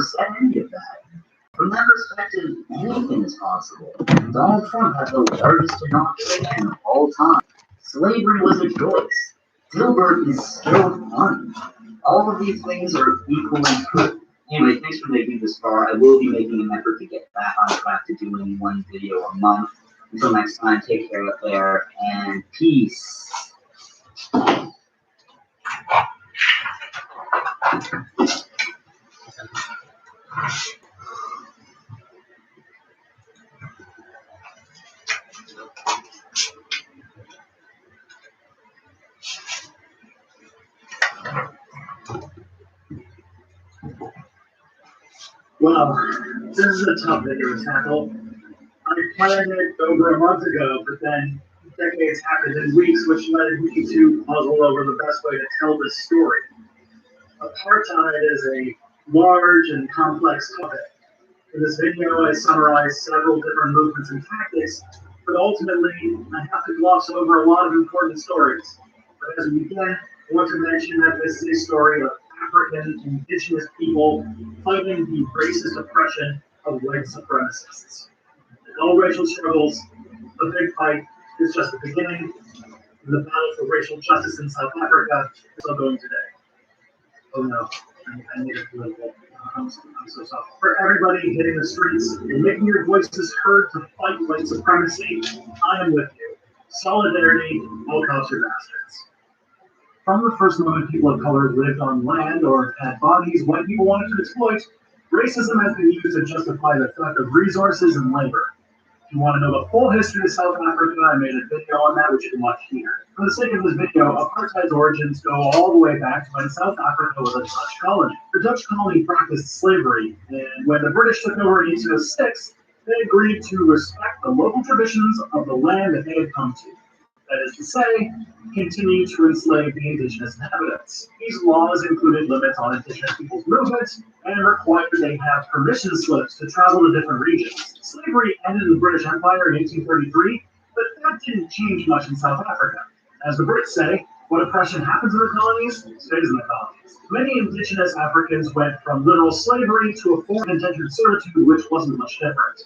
said any of that. From that perspective, anything is possible. Donald Trump had the largest inauguration of all time. Slavery was a choice. Dilbert is still fun. All of these things are equally true. Anyway, thanks for making this far. I will be making an effort to get back on track to doing one video a month. Until next time, take care out there, and peace. Well, this is a tough video to tackle. I planned it over a month ago, but then decades happened in weeks, which led me to puzzle over the best way to tell this story. Apartheid is a large and complex topic. In this video, I summarize several different movements and tactics, but ultimately, I have to gloss over a lot of important stories. But as we begin, I want to mention that this is a story of African indigenous people fighting the racist oppression of white supremacists. In all racial struggles, the big fight is just the beginning. The battle for racial justice in South Africa is still going today. Oh no, I need a political. I'm so sorry. For everybody hitting the streets and making your voices heard to fight white supremacy, I am with you. Solidarity, all culture bastards. From the first moment people of color lived on land or had bodies white people wanted to exploit, racism has been used to justify the theft of resources and labor. If you want to know the full history of South Africa, I made a video on that, which you can watch here. For the sake of this video, apartheid's origins go all the way back to when South Africa was a Dutch colony. The Dutch colony practiced slavery, and when the British took over in 1806, they agreed to respect the local traditions of the land that they had come to. That is to say, continue to enslave the indigenous inhabitants. These laws included limits on indigenous people's movements and required they have permission slips to travel to different regions. Slavery ended in the British Empire in 1833, but that didn't change much in South Africa. As the Brits say, what oppression happens in the colonies stays in the colonies. Many indigenous Africans went from literal slavery to a form of indentured servitude, which wasn't much different.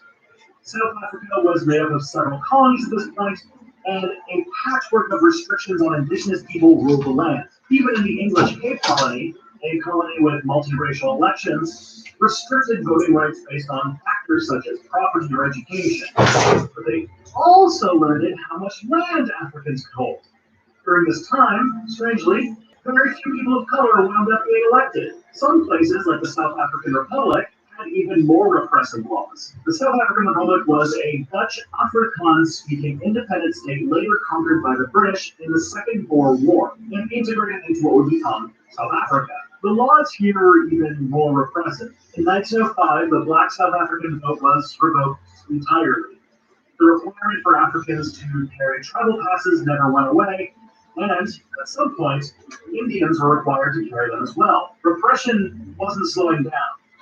South Africa was made up of several colonies at this point, and a patchwork of restrictions on indigenous people ruled the land. Even in the English Cape Colony, a colony with multiracial elections, restricted voting rights based on factors such as property or education. But they also limited how much land Africans could hold. During this time, strangely, very few people of color wound up being elected. Some places, like the South African Republic, had even more repressive laws. The South African Republic was a Dutch Afrikaans-speaking independent state later conquered by the British in the Second Boer War and integrated into what would become South Africa. The laws here were even more repressive. In 1905, the black South African vote was revoked entirely. The requirement for Africans to carry travel passes never went away, and at some point, Indians were required to carry them as well. Repression wasn't slowing down.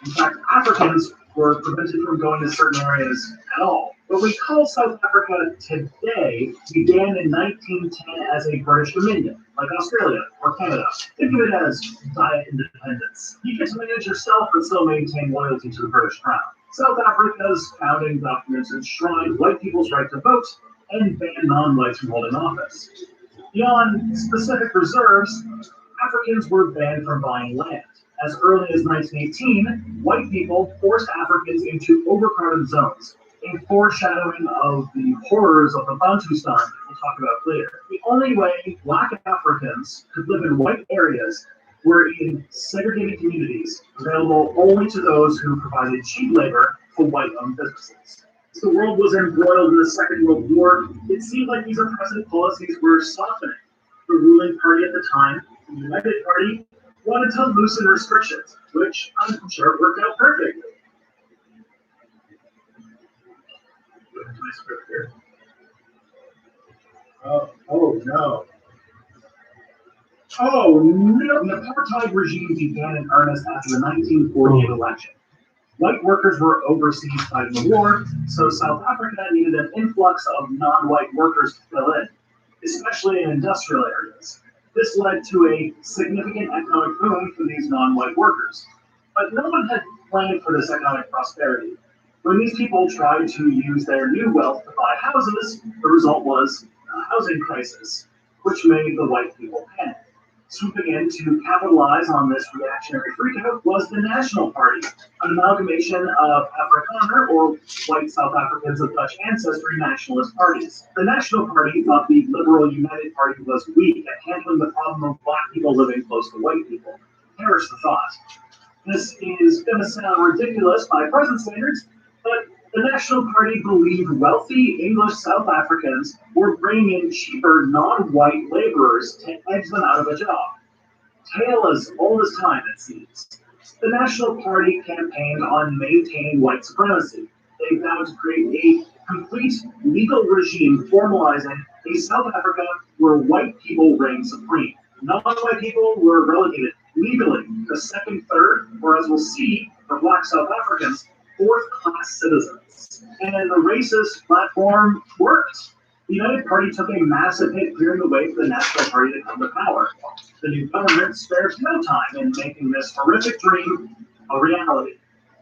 In fact, Africans were prevented from going to certain areas at all. What we call South Africa today began in 1910 as a British Dominion, like Australia or Canada. Think of it as diet independence. You get to manage yourself but still maintain loyalty to the British Crown. South Africa's founding documents enshrined white people's right to vote and banned non-whites from holding office. Beyond specific reserves, Africans were banned from buying land. As early as 1918, white people forced Africans into overcrowded zones, a foreshadowing of the horrors of the Bantustan we'll talk about later. The only way black Africans could live in white areas were in segregated communities, available only to those who provided cheap labor for white-owned businesses. As the world was embroiled in the Second World War, it seemed like these oppressive policies were softening. The ruling party at the time, the United Party, wanted to loosen restrictions, which I'm sure worked out perfectly. Go into my script here. Oh no. Oh no! The apartheid regime began in earnest after the 1948 election. White workers were overseas fighting the war, so South Africa needed an influx of non-white workers to fill in, especially in industrial areas. This led to a significant economic boom for these non-white workers. But no one had claimed for this economic prosperity. When these people tried to use their new wealth to buy houses, the result was a housing crisis, which made the white people panic. Swooping in to capitalize on this reactionary freakout was the National Party, an amalgamation of Afrikaner, or white South Africans of Dutch ancestry, nationalist parties. The National Party thought the Liberal United Party was weak at handling the problem of black people living close to white people. Perish the thought. This is going to sound ridiculous by present standards, but the National Party believed wealthy English South Africans were bringing in cheaper non-white laborers to edge them out of a job. Tale as old as time, it seems. The National Party campaigned on maintaining white supremacy. They vowed to create a complete legal regime formalizing a South Africa where white people reign supreme. Non-white people were relegated legally to second, third, or as we'll see, for black South Africans, fourth-class citizens. And the racist platform worked. The United Party took a massive hit, clearing the way for the National Party to come to power. The new government spared no time in making this horrific dream a reality.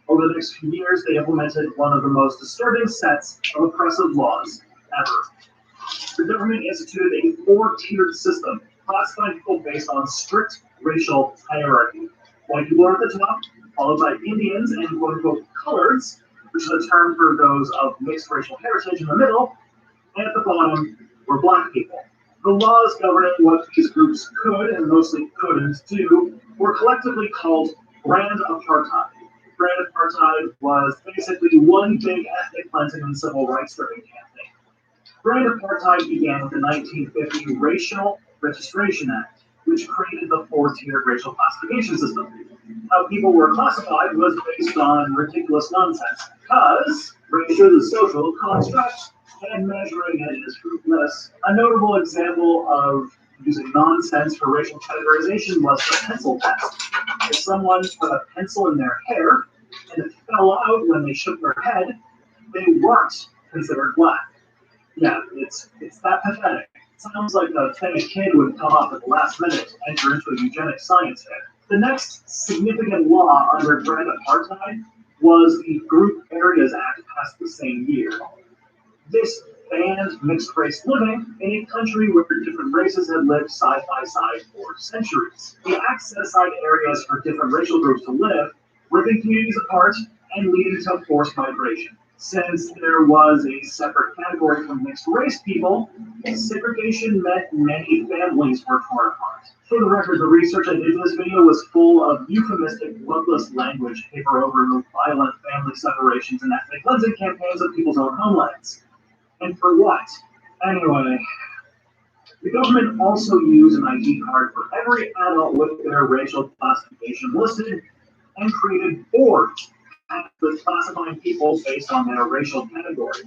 Over the next few years, they implemented one of the most disturbing sets of oppressive laws ever. The government instituted a four-tiered system, classifying people based on strict racial hierarchy. White people are at the top, followed by Indians and quote-unquote coloreds, which is a term for those of mixed racial heritage, in the middle, and at the bottom were black people. The laws governing what these groups could and mostly couldn't do were collectively called brand apartheid. Brand apartheid was basically one big ethnic cleansing and civil rights stripping campaign. Brand apartheid began with the 1950 Racial Registration Act, which created the four-tiered racial classification system. How people were classified was based on ridiculous nonsense, because race is a social construct, and measuring it is fruitless. A notable example of using nonsense for racial categorization was the pencil test. If someone put a pencil in their hair and it fell out when they shook their head, they weren't considered black. Yeah, it's that pathetic. It sounds like a thing a kid would come up at the last minute to enter into a eugenic science fair. The next significant law under brand apartheid was the Group Areas Act passed the same year. This banned mixed-race living in a country where different races had lived side by side for centuries. The act set aside areas for different racial groups to live, ripping communities apart and leading to forced migration. Since there was a separate category for mixed-race people, segregation meant many families were torn apart. For the record, the research I did for this video was full of euphemistic, bloodless language paper over the violent family separations and ethnic cleansing campaigns of people's own homelands. And for what? Anyway, the government also used an ID card for every adult with their racial classification listed and created boards with classifying people based on their racial category.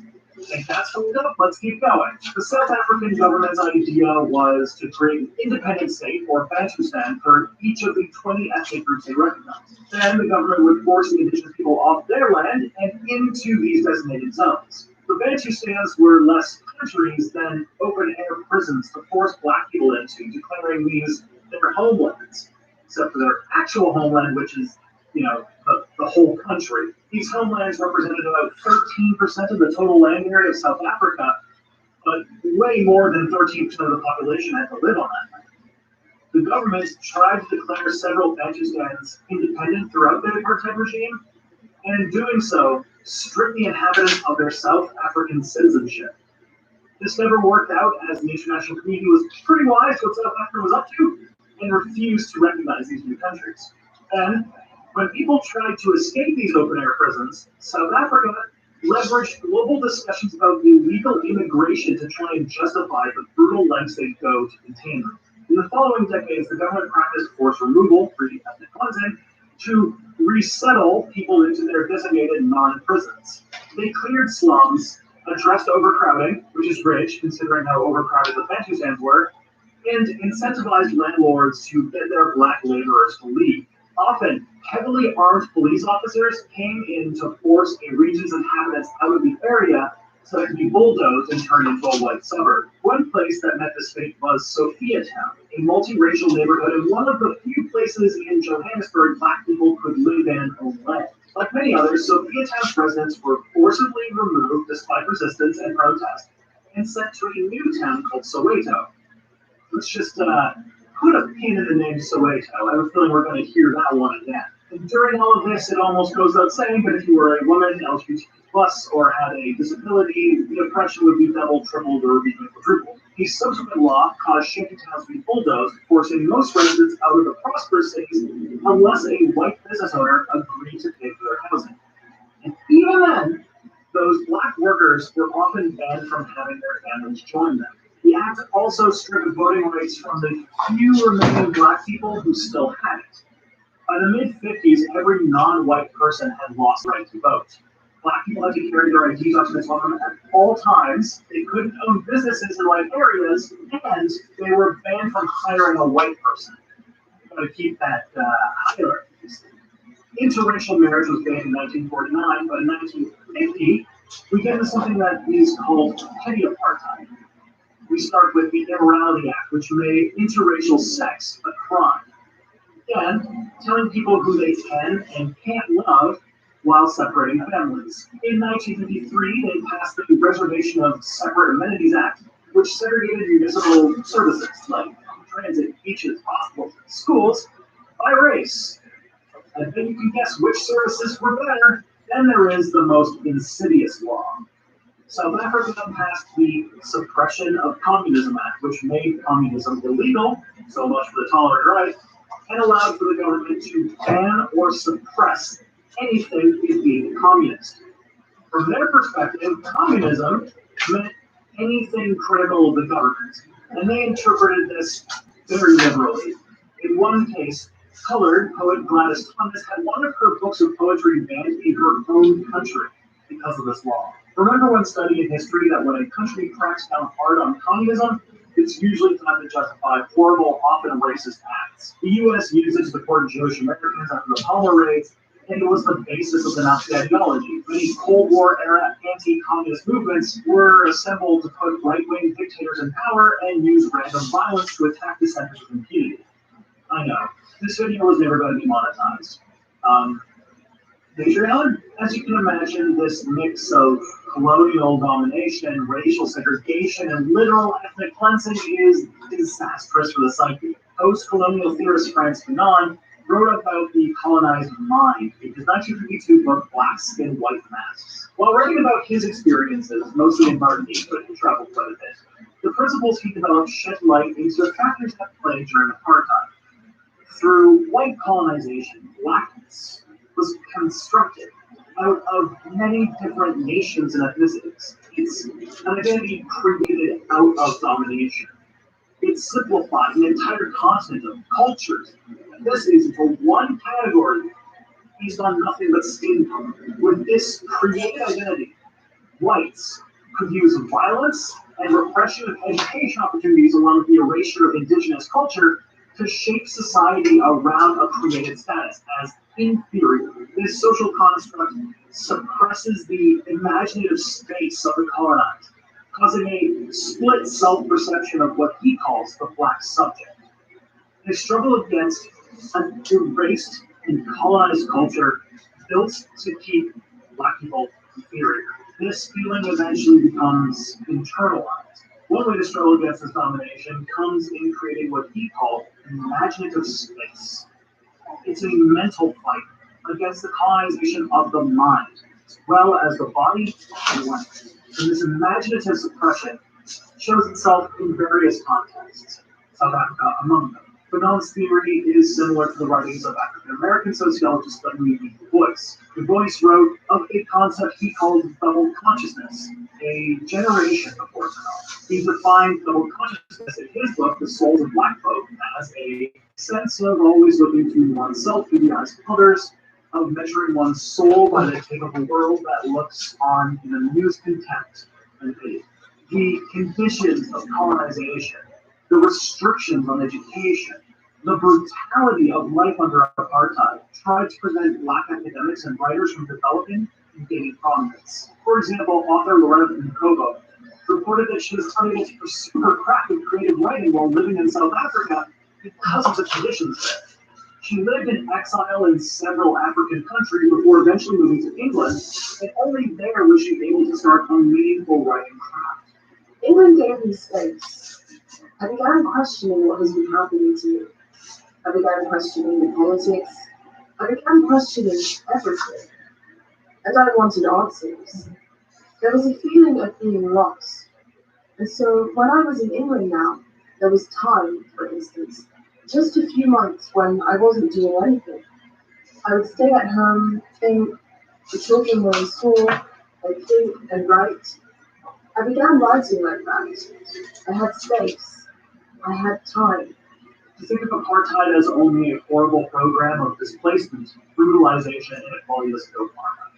Think that's fucked up? Let's keep going. The South African government's idea was to create an independent state, or Bantustan, for each of the 20 ethnic groups they recognized. Then the government would force the indigenous people off their land and into these designated zones. The Bantustans were less countries than open-air prisons to force black people into, declaring these their homelands, except for their actual homeland, which is, the whole country. These homelands represented about 13% of the total land area of South Africa, but way more than 13% of the population had to live on that land. The government tried to declare several Bantustans independent throughout the apartheid regime, and in doing so, stripped the inhabitants of their South African citizenship. This never worked out, as the international community was pretty wise to what South Africa was up to, and refused to recognize these new countries. And when people tried to escape these open-air prisons, South Africa leveraged global discussions about illegal immigration to try and justify the brutal lengths they'd go to contain them. In the following decades, the government practiced forced removal, pre-ethnic cleansing, to resettle people into their designated non-prisons. They cleared slums, addressed overcrowding, which is rich considering how overcrowded the Bantustans were, and incentivized landlords to get their black laborers to leave. Often, heavily armed police officers came in to force a region's inhabitants out of the area so it could be bulldozed and turned into a white suburb. One place that met this fate was Sophiatown, a multiracial neighborhood and one of the few places in Johannesburg black people could live in alone. Like many others, Sophiatown's residents were forcibly removed despite resistance and protest and sent to a new town called Soweto. Let's just put a pin in the name Soweto. I have a feeling we're going to hear that one again. And during all of this, it almost goes without saying, but if you were a woman, LGBTQ+, or had a disability, the oppression would be doubled, tripled, or even quadrupled. The subsequent law caused shanty towns to be bulldozed, forcing most residents out of the prosperous cities unless a white business owner agreed to pay for their housing. And even then, those black workers were often banned from having their families join them. The act also stripped voting rights from the few remaining black people who still had it. By the mid-50s, every non-white person had lost the right to vote. Black people had to carry their ID documents on them at all times. They couldn't own businesses in white areas, and they were banned from hiring a white person. To keep that hierarchy. Interracial marriage was banned in 1949, but in 1950, we get into something that is called petty apartheid. We start with the Immorality Act, which made interracial sex a crime. Again, telling people who they can and can't love while separating families. In 1953, they passed the Reservation of Separate Amenities Act, which segregated municipal services like transit, beaches, hospitals, and schools by race. And then you can guess which services were better. Then there is the most insidious law. South Africa passed the Suppression of Communism Act, which made communism illegal, so much for the tolerant right, and allowed for the government to ban or suppress anything as being communist. From their perspective, communism meant anything critical of the government, and they interpreted this very liberally. In one case, colored poet Gladys Thomas had one of her books of poetry banned in her own country because of this law. Remember when studying history that when a country cracks down hard on communism, it's usually time to justify horrible, often racist acts. The U.S. used it to deport Jewish Americans after the Palmer raids, and it was the basis of the Nazi ideology. Many Cold War-era anti-communist movements were assembled to put right-wing dictators in power and use random violence to attack dissenters with impunity. I know, this video was never going to be monetized. Patreon, as you can imagine, this mix of colonial domination, racial segregation, and literal ethnic cleansing is disastrous for the psyche. Post-colonial theorist Frantz Fanon wrote about the colonized mind in his 1952 book Black Skin, White Masks. While writing about his experiences, mostly in Martinique, but he traveled quite a bit, the principles he developed shed light into the factors that played during apartheid. Through white colonization, blackness was constructed out of many different nations and ethnicities. It's an identity created out of domination. It simplified an entire continent of cultures. This is for one category based on nothing but skin color. With this created identity, whites could use violence and repression of education opportunities along with the erasure of indigenous culture to shape society around a created status as inferior. This social construct suppresses the imaginative space of the colonized, causing a split self-perception of what he calls the black subject. They struggle against an erased and colonized culture built to keep black people inferior. This feeling eventually becomes internalized. One way to struggle against this domination comes in creating what he called an imaginative space. It's a mental fight against the colonization of the mind, as well as the body and life. And this imaginative suppression shows itself in various contexts, South Africa among them. Fanon's theory is similar to the writings of African-American sociologist W. E. Du Bois. Du Bois wrote of a concept he called double consciousness, a generation before Fanon. He defined double consciousness in his book, The Souls of Black Folk, as a sense of always looking to oneself through the eyes of others, of measuring one's soul by the capable world that looks on in amused contempt and hate. The conditions of colonization, the restrictions on education, the brutality of life under apartheid tried to prevent black academics and writers from developing and gaining prominence. For example, author Loretta Nkova reported that she was unable to pursue her craft of creative writing while living in South Africa because of the conditions there. She lived in exile in several African countries before eventually moving to England, and only there was she able to start a meaningful writing craft. England gave me space. I began questioning what has been happening to me. I began questioning the politics. I began questioning everything. And I wanted answers. There was a feeling of being lost. And so when I was in England now, there was time, for instance, just a few months when I wasn't doing anything. I would stay at home, think, the children were in school, I'd think and write. I began writing like that. I had space. I had time. To think of apartheid as only a horrible program of displacement, brutalization, and equality was no harm.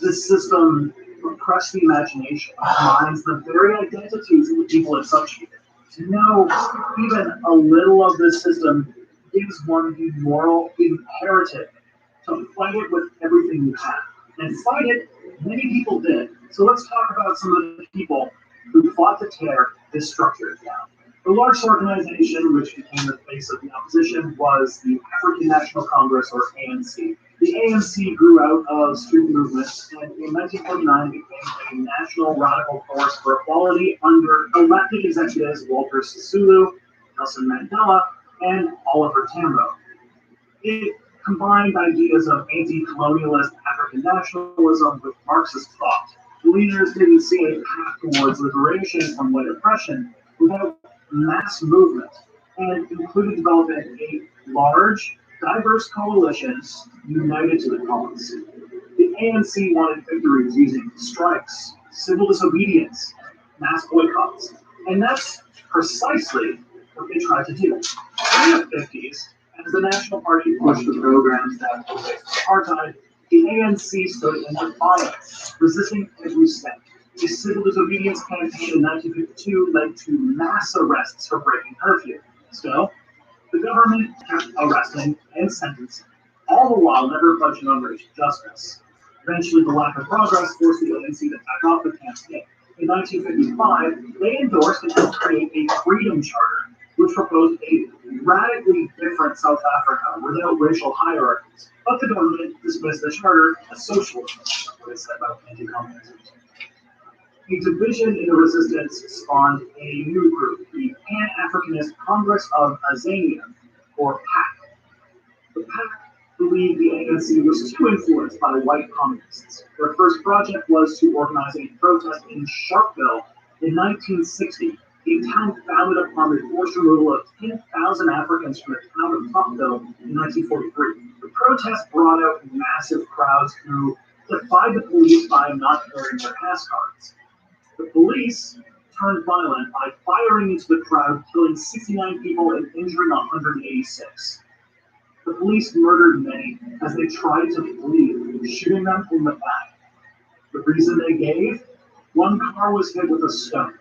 This system oppressed the imagination, minds, the very identities of the people it subjugated. To know even a little of this system gives one the moral imperative to fight it with everything you have. And fight it, many people did. So let's talk about some of the people who fought to tear this structure down. The largest organization which became the face of the opposition was the African National Congress, or ANC. The ANC grew out of student movements and in 1949 became a national radical force for equality under elected executives Walter Sisulu, Nelson Mandela, and Oliver Tambo. It combined ideas of anti-colonialist African nationalism with Marxist thought. The leaders didn't see a path towards liberation from white oppression without mass movement, and included developing a large, diverse coalition united to the cause. The ANC wanted victories using strikes, civil disobedience, mass boycotts, and that's precisely what they tried to do. In the 50s, as the National Party pushed the programs that replaced apartheid, the ANC stood in defiance, resisting every step. A civil disobedience campaign in 1952 led to mass arrests for breaking curfew. So, the government kept arresting and sentencing, all the while never budging on racial justice. Eventually, the lack of progress forced the ANC to back off the campaign. In 1955, they endorsed and helped create a Freedom Charter, which proposed a radically different South Africa without racial hierarchies. But the government dismissed the charter as socialism, what it said about anti-communism. A division in the resistance spawned a new group, the Pan-Africanist Congress of Azania, or PAC. The PAC believed the ANC was too influenced by white communists. Their first project was to organize a protest in Sharpeville in 1960, a town founded upon the forced removal of 10,000 Africans from the town of Topville in 1943. The protest brought out massive crowds who defied the police by not wearing their pass cards. The police turned violent by firing into the crowd, killing 69 people and injuring 186. The police murdered many as they tried to flee, shooting them in the back. The reason they gave? One car was hit with a stone.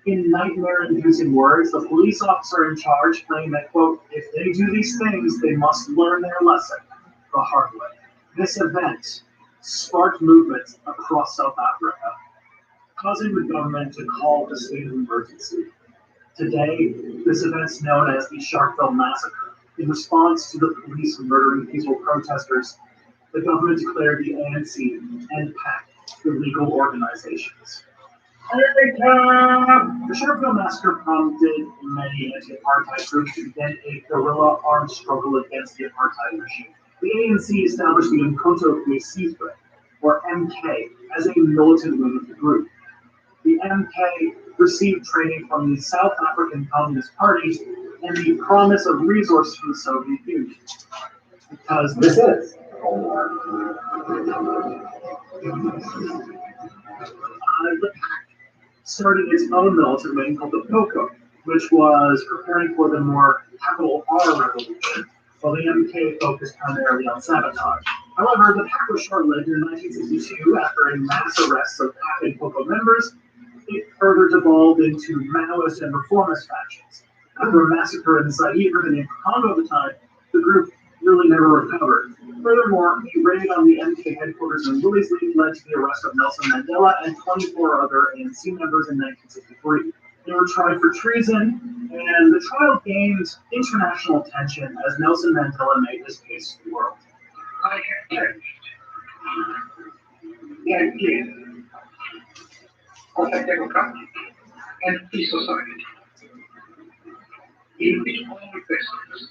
In nightmare-inducing words, the police officer in charge claimed that, quote, if they do these things, they must learn their lesson the hard way. This event sparked movements across South Africa, causing the government to call a state of emergency. Today, this event's known as the Sharpeville Massacre. In response to the police murdering peaceful protesters, the government declared the ANC and PAC illegal organizations. The Sharpeville Massacre prompted many anti-apartheid groups to begin a guerrilla armed struggle against the apartheid regime. The ANC established the Unconfined, or MK, as a militant wing of the group. The MK received training from the South African Communist Party and the promise of resources from the Soviet Union. Because this is the PAC started its own militant wing called the POCO, which was preparing for the more capital R revolution, while the MK focused primarily on sabotage. However, the PAC was short-lived. In 1962, after a mass arrest of PAC and POCO members, it further devolved into Maoist and reformist factions. After a massacre in Zaire and in Congo at the time, the group really never recovered. Furthermore, a raid on the MK headquarters in Louisville led to the arrest of Nelson Mandela and 24 other ANC members in 1963. They were tried for treason And the trial gained international attention as Nelson Mandela made his case to the world. I have cherished the idea of a democratic and free society in which all persons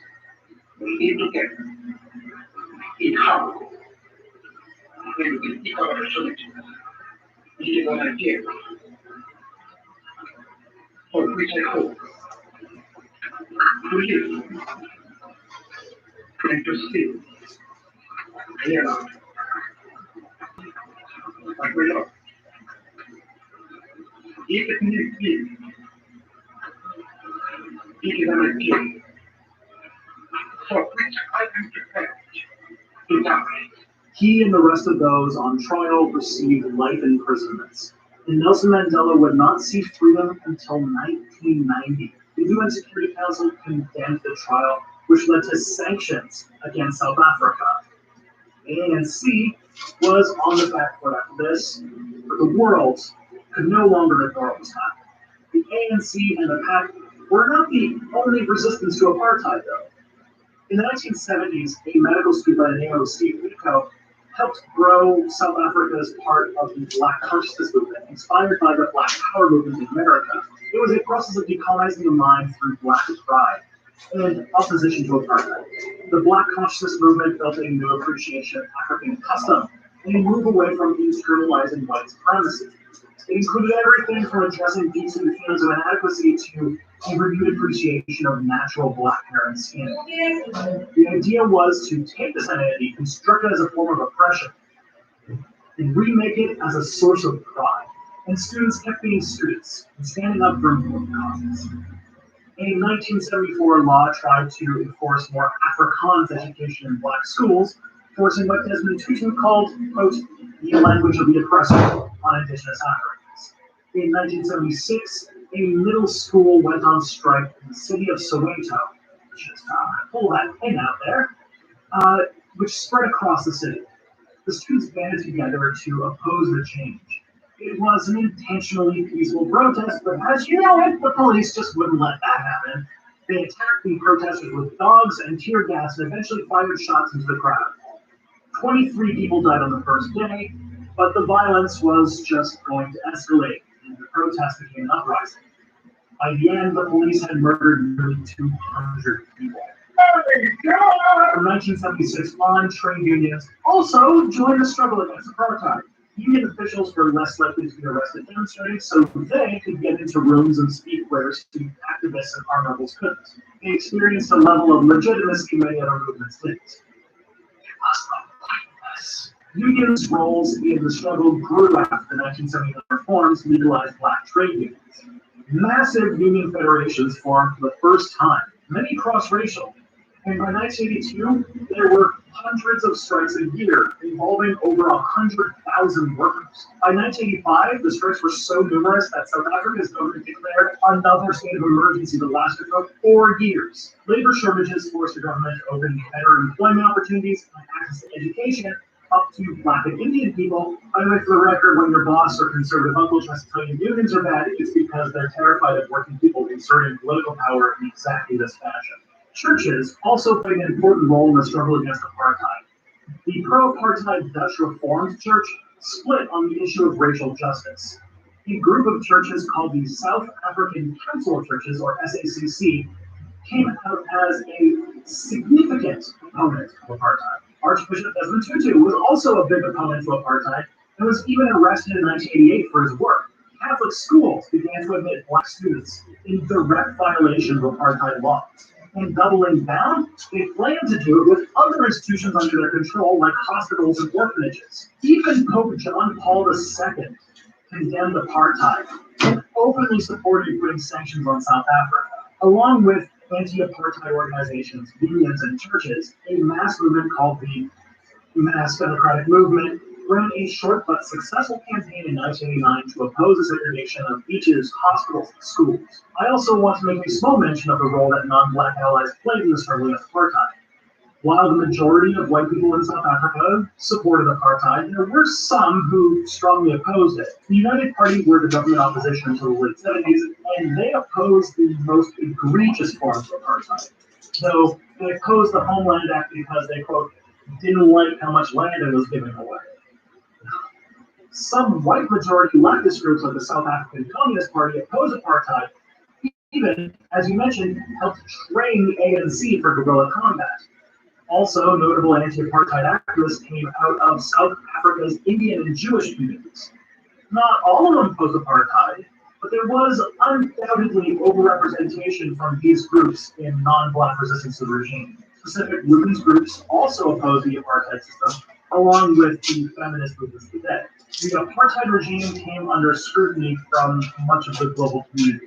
will live together in harmony and with equal opportunities. This is an idea for which I hope to live and to see realized. But my Lord, if it need be, it is an idea for which I am prepared to die. He and the rest of those on trial received life imprisonments, and Nelson Mandela would not see freedom until 1990. The UN Security Council condemned the trial, which led to sanctions against South Africa. ANC was on the back foot after this, but the world could no longer ignore what was happening. The ANC and the PAC were not the only resistance to apartheid, though. In the 1970s, a medical student by the name of Steve Biko helped grow South Africa's part of the Black consciousness movement, inspired by the Black Power movement in America. It was a process of decolonizing the mind through Black pride and opposition to apartheid. The Black consciousness movement built a new appreciation of African custom and a move away from internalizing white supremacy. It included everything from addressing deep-seated feelings of inadequacy to a renewed appreciation of natural Black hair and skin. The idea was to take this identity, construct it as a form of oppression, and remake it as a source of pride. And students kept being students and standing up for important causes. A 1974 law tried to enforce more Afrikaans education in Black schools, forcing what Desmond Tutu called, quote, the language of the oppressor on Indigenous Africans. In 1976, a middle school went on strike in the city of Soweto, just pull that pin out there, which spread across the city. The students banded together to oppose the change. It was an intentionally peaceful protest, but as you know it, the police just wouldn't let that happen. They attacked the protesters with dogs and tear gas and eventually fired shots into the crowd. 23 people died on the first day, but the violence was just going to escalate, and the protest became an uprising. By the end, the police had murdered nearly 200 people. From 1976 on, trade unions also joined the struggle against apartheid. Union officials were less likely to be arrested demonstrating, so they could get into rooms and speak where activists and armed rebels couldn't. They experienced a level of legitimacy many other movements didn't. Unions' roles in the struggle grew after the 1979 reforms legalized Black trade unions. Massive union federations formed for the first time, many cross-racial, and by 1982, there were hundreds of strikes a year, involving over 100,000 workers. By 1985, the strikes were so numerous that South Africa's government declared another state of emergency that lasted for 4 years. Labor shortages forced the government to open better employment opportunities and access to education up to Black and Indian people. By the way, for the record, when your boss or conservative uncle tries to tell you unions are bad, it's because they're terrified of working people inserting political power in exactly this fashion. Churches also played an important role in the struggle against apartheid. The pro-apartheid Dutch Reformed Church split on the issue of racial justice. A group of churches called the South African Council of Churches, or SACC, came out as a significant opponent of apartheid. Archbishop Desmond Tutu was also a big opponent to apartheid and was even arrested in 1988 for his work. Catholic schools began to admit Black students in direct violation of apartheid law. And doubling down, they planned to do it with other institutions under their control, like hospitals and orphanages. Even Pope John Paul II condemned apartheid and openly supported putting sanctions on South Africa. Along with anti-apartheid organizations, unions, and churches, a mass movement called the Mass Democratic Movement ran a short but successful campaign in 1989 to oppose the segregation of beaches, hospitals, and schools. I also want to make a small mention of the role that non-Black allies played in the struggle against apartheid. While the majority of white people in South Africa supported apartheid, there were some who strongly opposed it. The United Party were the government opposition until the late 70s, and they opposed the most egregious forms of apartheid. Though they opposed the Homeland Act because they, quote, didn't like how much land it was giving away. Some white majority leftist groups like the South African Communist Party opposed apartheid, even, as you mentioned, helped train the ANC for guerrilla combat. Also, notable anti-apartheid activists came out of South Africa's Indian and Jewish communities. Not all of them opposed apartheid, but there was undoubtedly overrepresentation from these groups in non-black resistance to the regime. Specific women's groups also opposed the apartheid system, along with the feminist movements today. The apartheid regime came under scrutiny from much of the global community.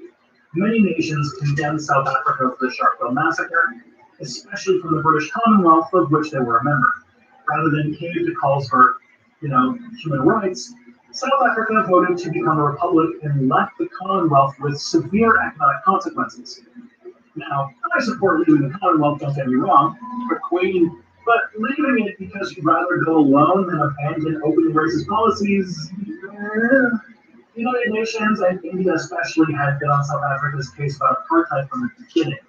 Many nations condemned South Africa for the Sharpeville massacre, especially from the British Commonwealth, of which they were a member. Rather than cave to calls for, human rights, South Africa voted to become a republic and left the Commonwealth with severe economic consequences. Now, I support leaving the Commonwealth, don't get me wrong, but leaving it because you'd rather go alone than abandon open racist policies, the United Nations and India especially had been on South Africa's case about apartheid from the beginning.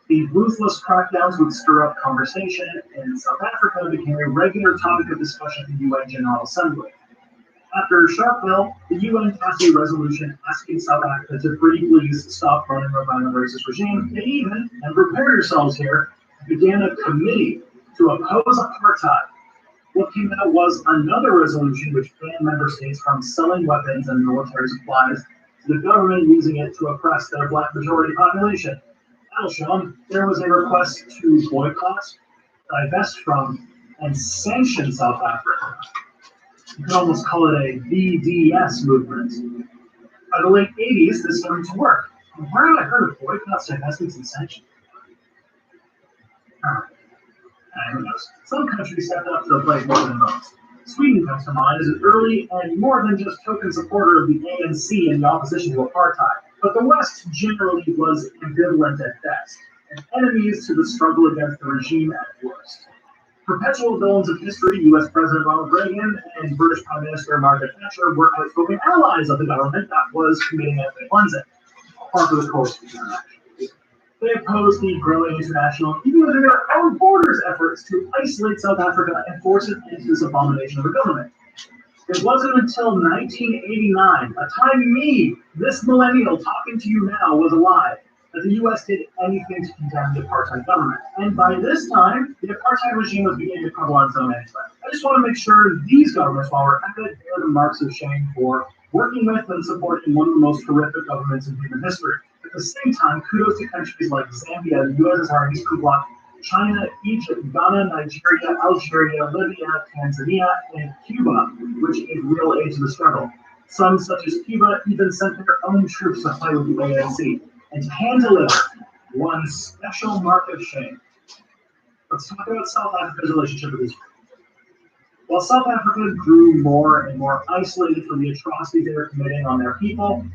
The ruthless crackdowns would stir up conversation, and South Africa became a regular topic of discussion at the UN General Assembly. After Sharpeville, the UN passed a resolution asking South Africa to pretty please stop running a violent racist regime. They even, and prepare yourselves here, began a committee to oppose apartheid. What came out was another resolution which banned member states from selling weapons and military supplies to the government using it to oppress their black majority population. That'll show them. There was a request to boycott, divest from, and sanction South Africa. You could almost call it a BDS movement. By the late 80s, this started to work. Where have I heard of boycotts, divestments, and sanctions? Who knows? Some countries stepped up to the plate more than most. Sweden comes to mind as an early and more than just token supporter of the ANC in the opposition to apartheid, but the West generally was ambivalent at best, and enemies to the struggle against the regime at worst. Perpetual villains of history, U.S. President Ronald Reagan and British Prime Minister Margaret Thatcher were outspoken allies of the government that was committing ethnic cleansing, part of the course of the interaction. They opposed the growing international, even within their own borders, efforts to isolate South Africa and force it into this abomination of a government. It wasn't until 1989, a time me, this millennial talking to you now, was alive, that the U.S. did anything to condemn the apartheid government. And by this time, the apartheid regime was beginning to crumble on its own anyway. I just want to make sure these governments, while we're at it, bear the marks of shame for working with and supporting one of the most horrific governments in human history. At the same time, kudos to countries like Zambia, the USSR, Eastern Bloc, China, Egypt, Ghana, Nigeria, Algeria, Libya, Tanzania, and Cuba, which gave real aid to the struggle. Some, such as Cuba, even sent their own troops to fight with the ANC. And to hand deliver one special mark of shame. Let's talk about South Africa's relationship with Israel. While South Africa grew more and more isolated from the atrocities they were committing on their people,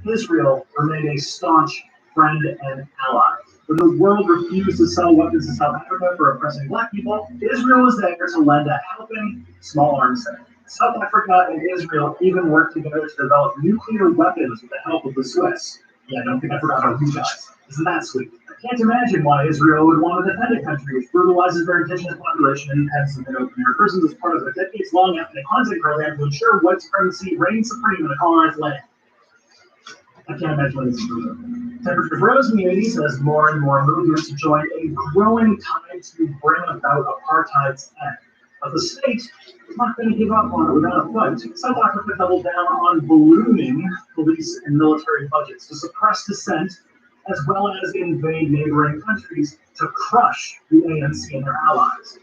Israel remained a staunch friend and ally. When the world refused to sell weapons to South Africa for oppressing black people, Israel was there to lend a helping small arms there. South Africa and Israel even worked together to develop nuclear weapons with the help of the Swiss. Yeah, I don't think I forgot about you guys. Isn't that sweet? I can't imagine why Israel would want to defend a country which brutalizes their indigenous population and pens and open-air persons as part of a decades-long ethnic cleansing program to ensure white supremacy reigns supreme in a colonized land. I can't imagine what this is doing. Temperatures rose in the 80s as more and more movements joined a growing tide to bring about apartheid's end. But the state was not going to give up on it without a fight. South Africa doubled down on ballooning police and military budgets to suppress dissent, as well as invade neighboring countries to crush the ANC and their allies.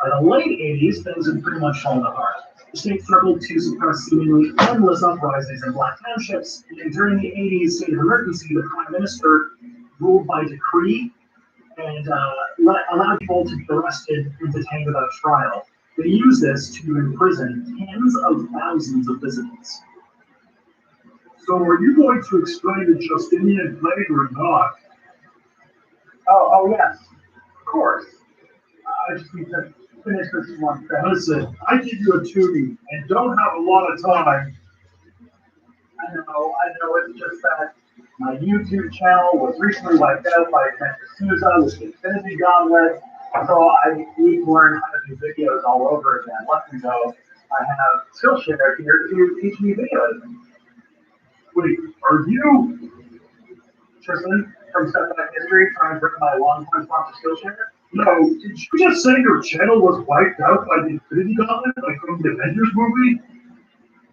By the late 80s, things had pretty much fallen apart. The state struggled to suppress seemingly endless uprisings in black townships, and during the 80s state of emergency, the prime minister ruled by decree and allowed people to be arrested and detained without trial. They used this to imprison tens of thousands of dissidents. So are you going to explain the Justinian plague or not? Oh yes, of course. I just need to finish this one thing. Listen, I give you a tuning and don't have a lot of time. I know, it's just that my YouTube channel was recently wiped out by Suza with Infinity Gauntlet, so I need to learn how to do videos all over again. Luckily though, I have Skillshare here to teach me video editing. Wait, are you Tristan from Step Back History trying to bring my long-time sponsor Skillshare? No, did you just say your channel was wiped out by the Infinity Gauntlet, like from the Avengers movie?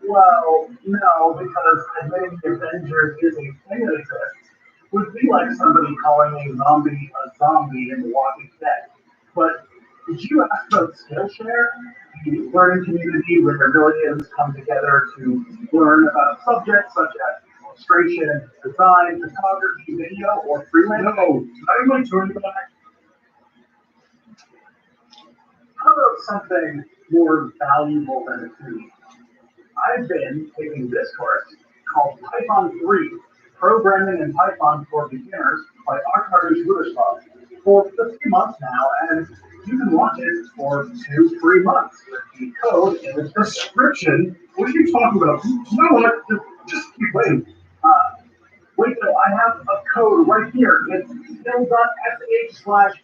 Well, no, because admitting the Avengers is a thing that exists would be like somebody calling a zombie in The Walking Dead. But did you ask about Skillshare, the learning community where millions come together to learn about subjects such as illustration, design, photography, video, or freelance? No, not even turn back. How about something more valuable than a tuning? I've been taking this course called Python 3, Programming in Python for Beginners by Arkadiusz Rudislav for 3 months now, and you can watch it for 2 free months with the code in the description. What are you talking about? You know what? Just keep waiting. Wait, no, I have a code right here. It's skill.sh/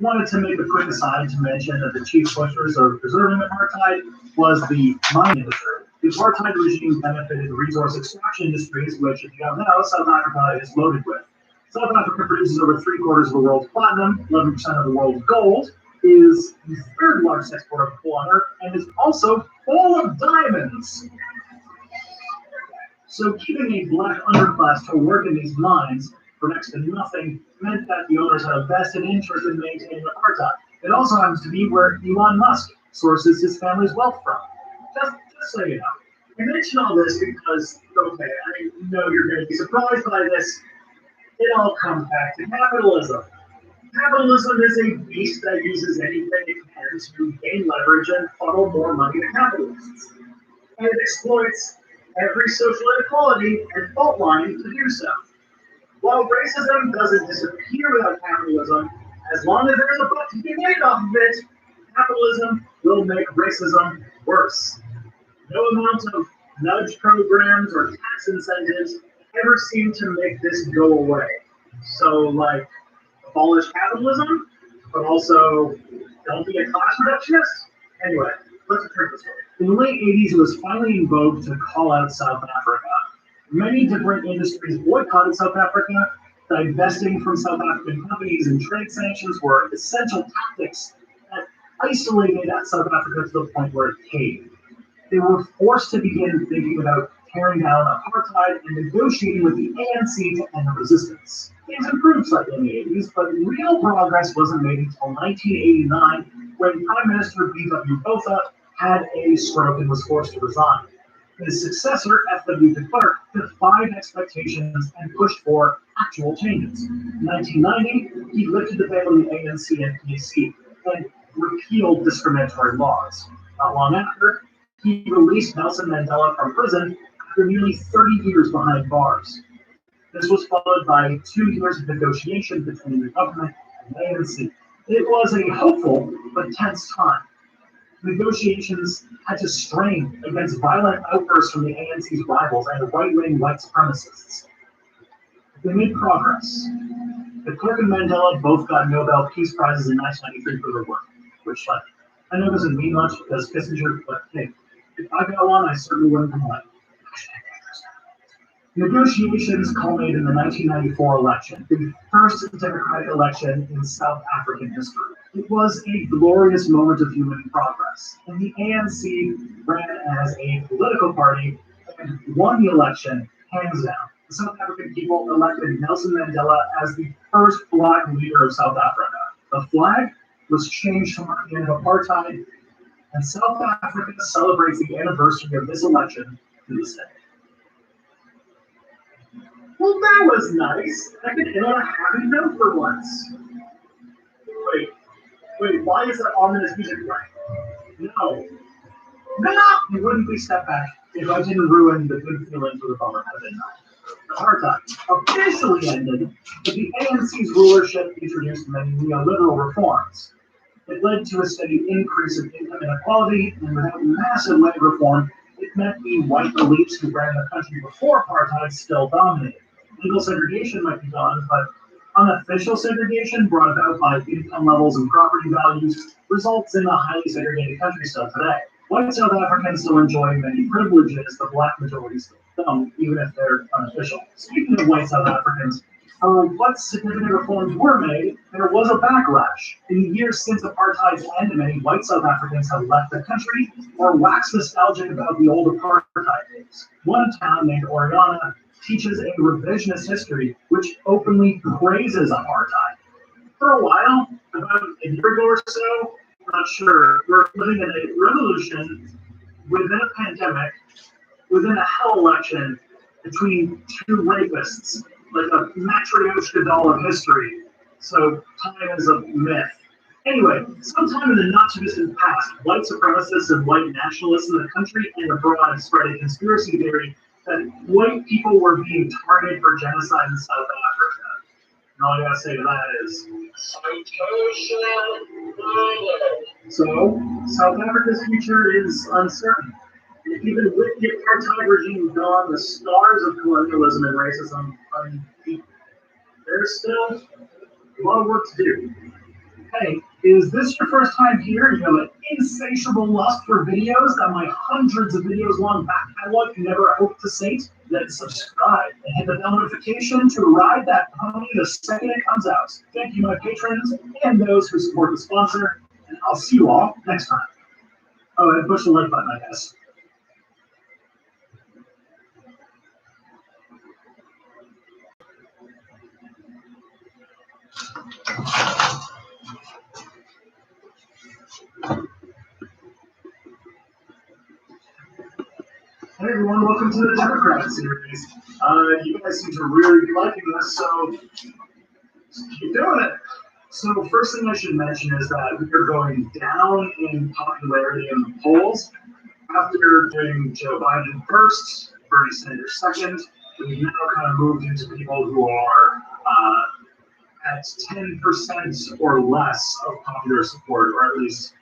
Wanted to make a quick aside to mention that the chief pushers of preserving apartheid was the mining industry. The apartheid regime benefited resource extraction industries, which, if you don't know, South Africa is loaded with. South Africa produces over 3/4 of the world's platinum, 11% of the world's gold, is the third largest exporter of coal on Earth, and is also full of diamonds. So keeping a black underclass to work in these mines for next to nothing meant that the owners had a vested interest in maintaining apartheid. It also happens to be where Elon Musk sources his family's wealth from. Just so you know. I mention all this because, okay, I know you're going to be surprised by this. It all comes back to capitalism. Capitalism is a beast that uses anything it can to gain leverage and funnel more money to capitalists. And it exploits every social inequality and fault line to do so. While racism doesn't disappear without capitalism, as long as there is a buck to be made off of it, capitalism will make racism worse. No amount of nudge programs or tax incentives ever seem to make this go away. So, like, abolish capitalism, but also don't be a class reductionist? Anyway, let's return to the story. In the late 80s, it was finally in vogue to call out South Africa. Many different industries boycotted South Africa. Divesting from South African companies and trade sanctions were essential tactics that isolated South Africa to the point where it caved. They were forced to begin thinking about tearing down apartheid and negotiating with the ANC to end the resistance. Things improved slightly in the 80s, but real progress wasn't made until 1989, when Prime Minister B.W. Botha had a stroke and was forced to resign. His successor, F.W. de Klerk, defied expectations and pushed for actual changes. In 1990, he lifted the ban on the ANC and PAC and repealed discriminatory laws. Not long after, he released Nelson Mandela from prison after nearly 30 years behind bars. This was followed by 2 years of negotiation between the government and the ANC. It was a hopeful but tense time. Negotiations had to strain against violent outbursts from the ANC's rivals and right-wing white supremacists. They made progress. De Klerk and Mandela both got Nobel Peace Prizes in 1993 for their work, which, like, I know doesn't mean much because Kissinger, but hey, if I got one, I certainly wouldn't complain. Negotiations culminated in the 1994 election, the first democratic election in South African history. It was a glorious moment of human progress, and the ANC ran as a political party and won the election hands down. The South African people elected Nelson Mandela as the first black leader of South Africa. The flag was changed to mark the end of apartheid, and South Africa celebrates the anniversary of this election to this day. Well, that was nice. I could end on a happy note for once. Wait, why is that ominous music playing? No, it wouldn't be Step Back if I didn't ruin the good feelings with a bummer out of it. The apartheid officially ended, but the ANC's rulership introduced many neoliberal reforms. It led to a steady increase of income inequality, and without massive land reform, it meant the white elites who ran the country before apartheid still dominated. Legal segregation might be gone, but unofficial segregation brought about by income levels and property values results in a highly segregated country still today. White South Africans still enjoy many privileges the black majorities don't, even if they're unofficial. Speaking of white South Africans, what significant reforms were made, there was a backlash. In the years since apartheid's end, many white South Africans have left the country or waxed nostalgic about the old apartheid days. One town named Oriana teaches a revisionist history which openly praises apartheid. For a while, about a year ago or so, not sure, we're living in a revolution within a pandemic, within a hell election, between two rapists, like a Matryoshka doll of history. So time is a myth. Anyway, sometime in the not-too-distant past, white supremacists and white nationalists in the country and abroad spread a conspiracy theory that white people were being targeted for genocide in South Africa. And all I gotta say to that is, so, South Africa's future is uncertain. Even with the apartheid regime gone, the scars of colonialism and racism undeep. There's still a lot of work to do. Hey, is this your first time here? You have an insatiable lust for videos that my hundreds of videos long back catalog can never hope to sate? Then subscribe and hit the bell notification to ride that pony the second it comes out. Thank you, my patrons, and those who support the sponsor, and I'll see you all next time. Oh, and push the like button, I guess. Hey everyone, welcome to the Democrat series. You guys seem to really be liking this, so keep doing it. So first thing I should mention is that we are going down in popularity in the polls. After doing Joe Biden first, Bernie Sanders second, we've now kind of moved into people who are at 10% or less of popular support, or at least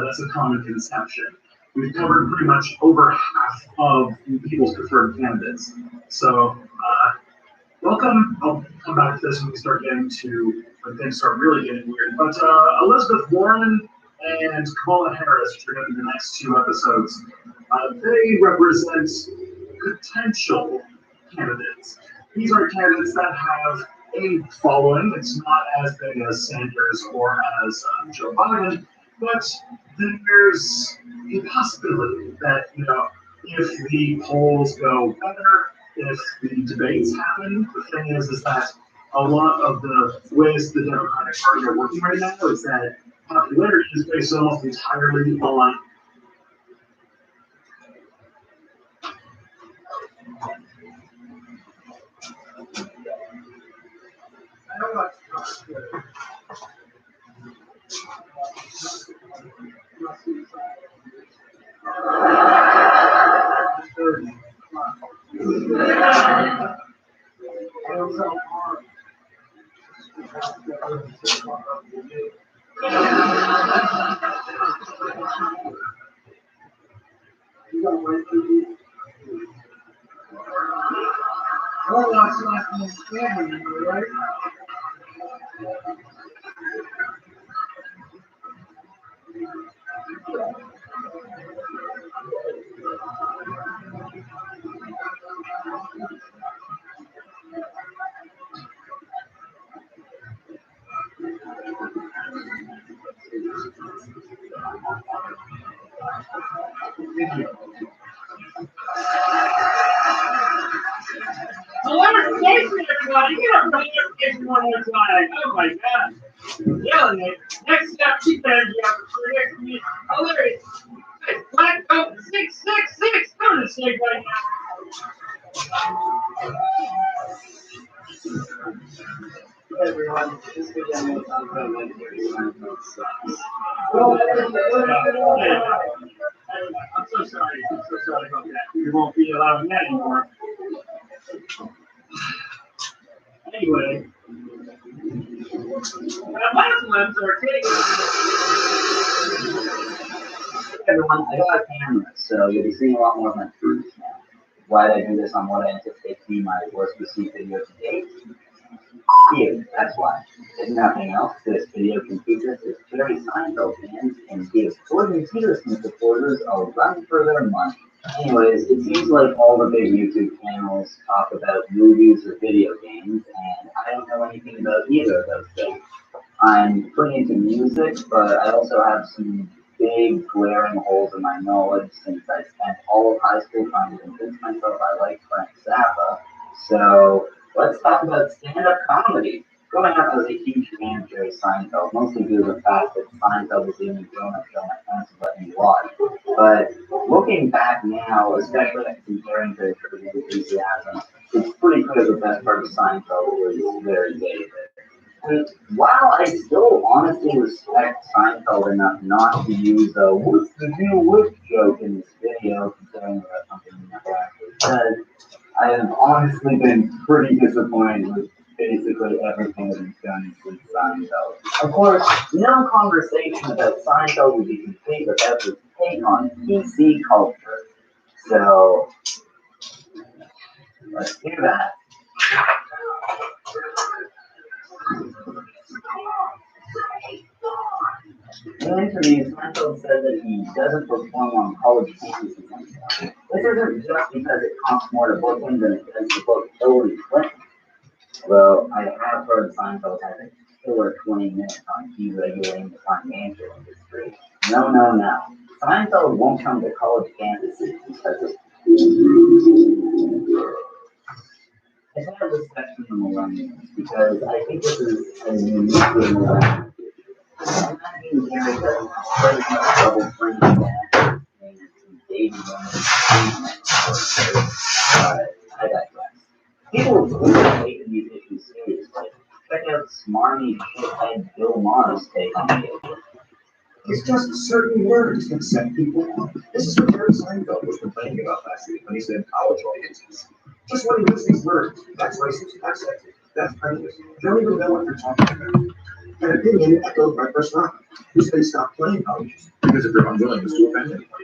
that's a common conception. We've covered pretty much over half of people's preferred candidates. So, welcome. I'll come back to this when we start getting to, when things start really getting weird. But Elizabeth Warren and Kamala Harris, which are going to be the next two episodes, they represent potential candidates. These are candidates that have a following. It's not as big as Sanders or as Joe Biden, but there's a possibility that, you know, if the polls go better, if the debates happen, the thing is that a lot of the ways the Democratic Party are working right now is that popularity is based almost entirely on everybody. You don't bring everyone one more time. Oh my god. Yelling it. Next up, keep energy up for next week. Hilarious. Black Coat 666. Go to sleep right now. Hey everyone, this video is on the link here. I'm so sorry. I'm so sorry about that. We won't be allowing that anymore. Anyway, last one, so we're taking Everyone, I got a camera, so you'll be seeing a lot more of my proofs now. Why did I do this on what I anticipate to be my worst received video to date? You, that's why. If nothing else, this video can feature his Jerry Seinfeld fans and give Jordan Peterson supporters a run for their money. Anyways, it seems like all the big YouTube channels talk about movies or video games, and I don't know anything about either of those things. I'm pretty into music, but I also have some big glaring holes in my knowledge since I spent all of high school trying to convince myself I like Frank Zappa. So let's talk about stand-up comedy. Growing up, I was a huge fan of Jerry Seinfeld, mostly due to the fact that Seinfeld was the only grown-up show my parents would let me watch. But looking back now, especially after comparing to Curb Your Enthusiasm, it's pretty clear the best part of Seinfeld was Larry David. And while I still honestly respect Seinfeld enough not to use a "what's the deal with" joke in this video, considering that that's something he never actually said, I have honestly been pretty disappointed with basically everything that he's done since Seinfeld. Of course, no conversation about Seinfeld would be complete without his take on PC culture. So, let's do that. In an interview, Seinfeld said that he doesn't perform on college campuses anymore. This isn't just because it costs more to book him than it does to book Hillary Clinton. Well, I have heard Seinfeld has a killer 20 minutes on deregulating the financial industry. No, no, no. Seinfeld won't come to college campuses because of I have respect for the millennials because I think this is a uniquely millennial. I'm not being Gary doesn't have very much trouble bringing back and dating women. I digress. People really taking these issues seriously. Check out smarmy shithead Bill Maher's take on the issue. It's just certain words that set people off. This is what Jerry Seinfeld was complaining about last week when he said college audiences. Just when he uses these words, that's racist, that's sexist, that's prejudice. You don't even know what you're talking about. An opinion echoed by Chris Rock, who said he stopped playing colleges because of their unwillingness to offend anyone.